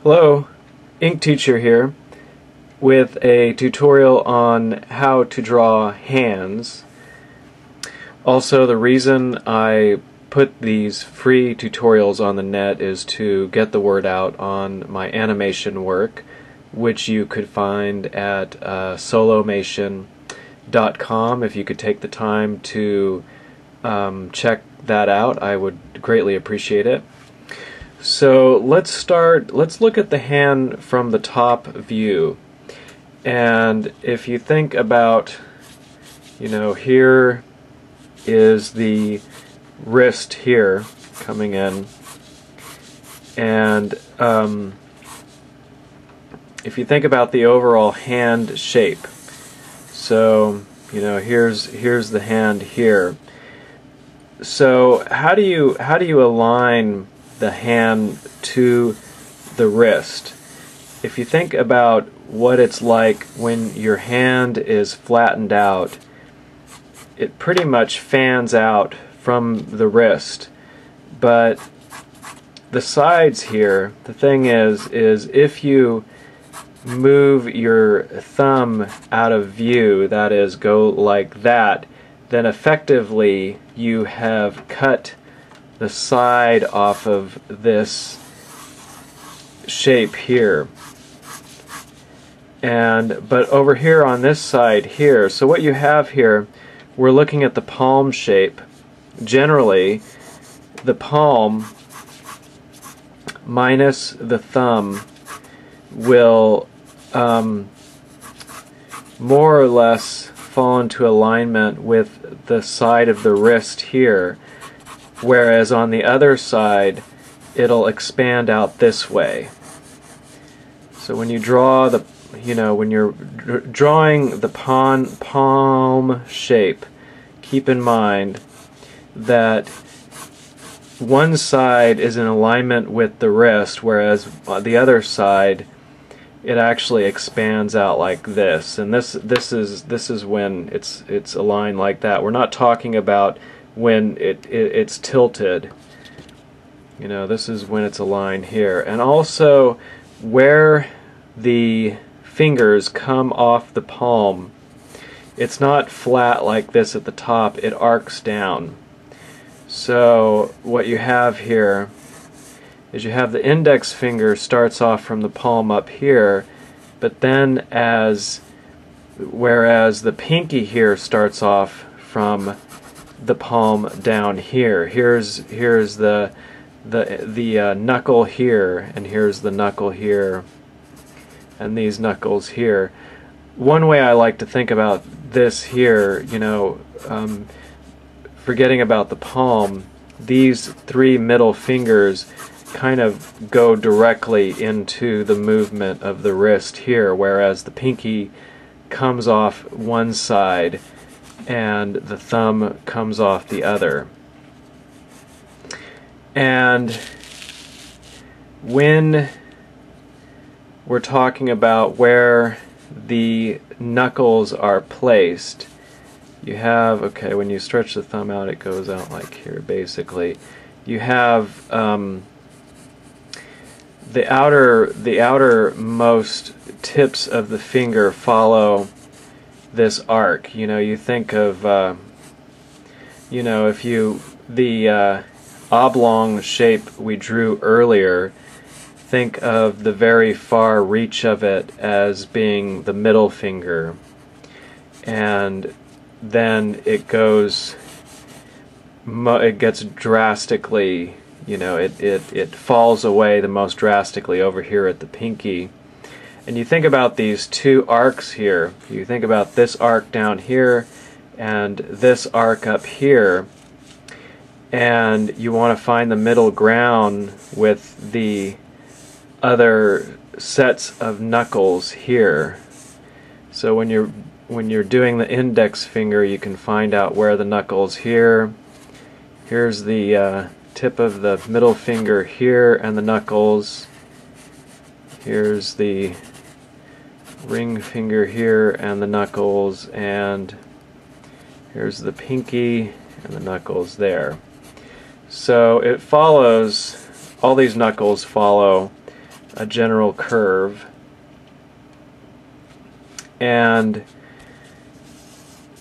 Hello, Ink Teacher here with a tutorial on how to draw hands. Also, the reason I put these free tutorials on the net is to get the word out on my animation work, which you could find at solomation.com. If you could take the time to check that out, I would greatly appreciate it. So let's look at the hand from the top view. And if you think about, here is the wrist here coming in. And if you think about the overall hand shape, so, here's the hand here. So how do you align the hand to the wrist? If you think about what it's like when your hand is flattened out, it pretty much fans out from the wrist. But the sides here, the thing is if you move your thumb out of view, that is, go like that, then effectively you have cut the side off of this shape here. But over here on this side here, so what you have here, we're looking at the palm shape. Generally, the palm minus the thumb will more or less fall into alignment with the side of the wrist here, whereas on the other side it'll expand out this way. So when you draw the, when you're drawing the palm shape, keep in mind that one side is in alignment with the wrist, whereas on the other side it actually expands out like this. And this is when it's aligned like that. We're not talking about when it's tilted. This is when it's aligned here. And also where the fingers come off the palm, it's not flat like this at the top, it arcs down. So what you have here is you have the index finger starts off from the palm up here, but then whereas the pinky here starts off from the palm down here. Here's the knuckle here, and here's the knuckle here, and these knuckles here. One way I like to think about this here, forgetting about the palm, these three middle fingers kind of go directly into the movement of the wrist here, whereas the pinky comes off one side and the thumb comes off the other. And when we're talking about where the knuckles are placed, you have, okay, when you stretch the thumb out, it goes out like here, basically. You have the outermost tips of the finger follow this arc. You think of, if the oblong shape we drew earlier, think of the very far reach of it as being the middle finger, and then it gets drastically, it falls away the most drastically over here at the pinky. And you think about these two arcs here. You think about this arc down here and this arc up here, and you want to find the middle ground with the other sets of knuckles here. So when you're doing the index finger, you can find out where the knuckles here. Here's the tip of the middle finger here and the knuckles. Here's the ring finger here and the knuckles, and here's the pinky and the knuckles there. So it follows, all these knuckles follow a general curve. And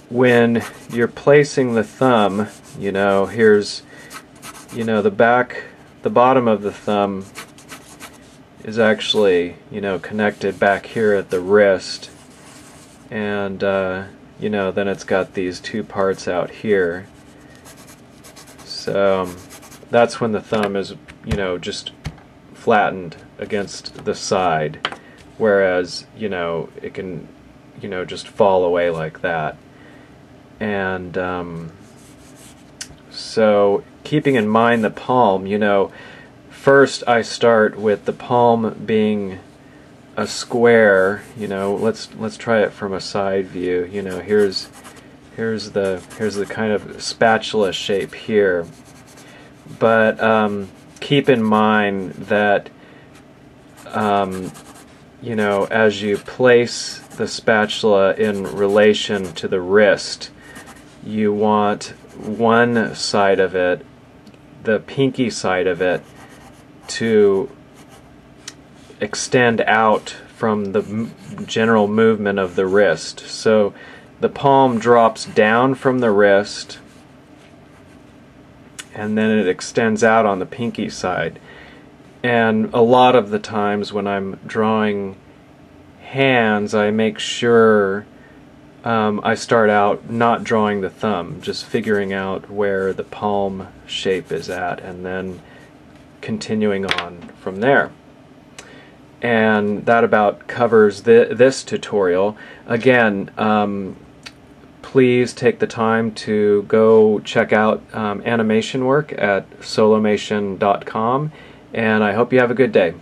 when you're placing the thumb, here's, the bottom of the thumb is actually, connected back here at the wrist, and then it's got these two parts out here. So that's when the thumb is, just flattened against the side, whereas, it can, just fall away like that. And so keeping in mind the palm, first I start with the palm being a square. Let's try it from a side view. Here's the kind of spatula shape here. But keep in mind that as you place the spatula in relation to the wrist, you want one side of it, the pinky side of it, to extend out from the general movement of the wrist. So the palm drops down from the wrist, and then it extends out on the pinky side. And a lot of the times when I'm drawing hands, I make sure I start out not drawing the thumb, just figuring out where the palm shape is at, and then continuing on from there. And that about covers this tutorial. Again, please take the time to go check out animation work at solomation.com, and I hope you have a good day.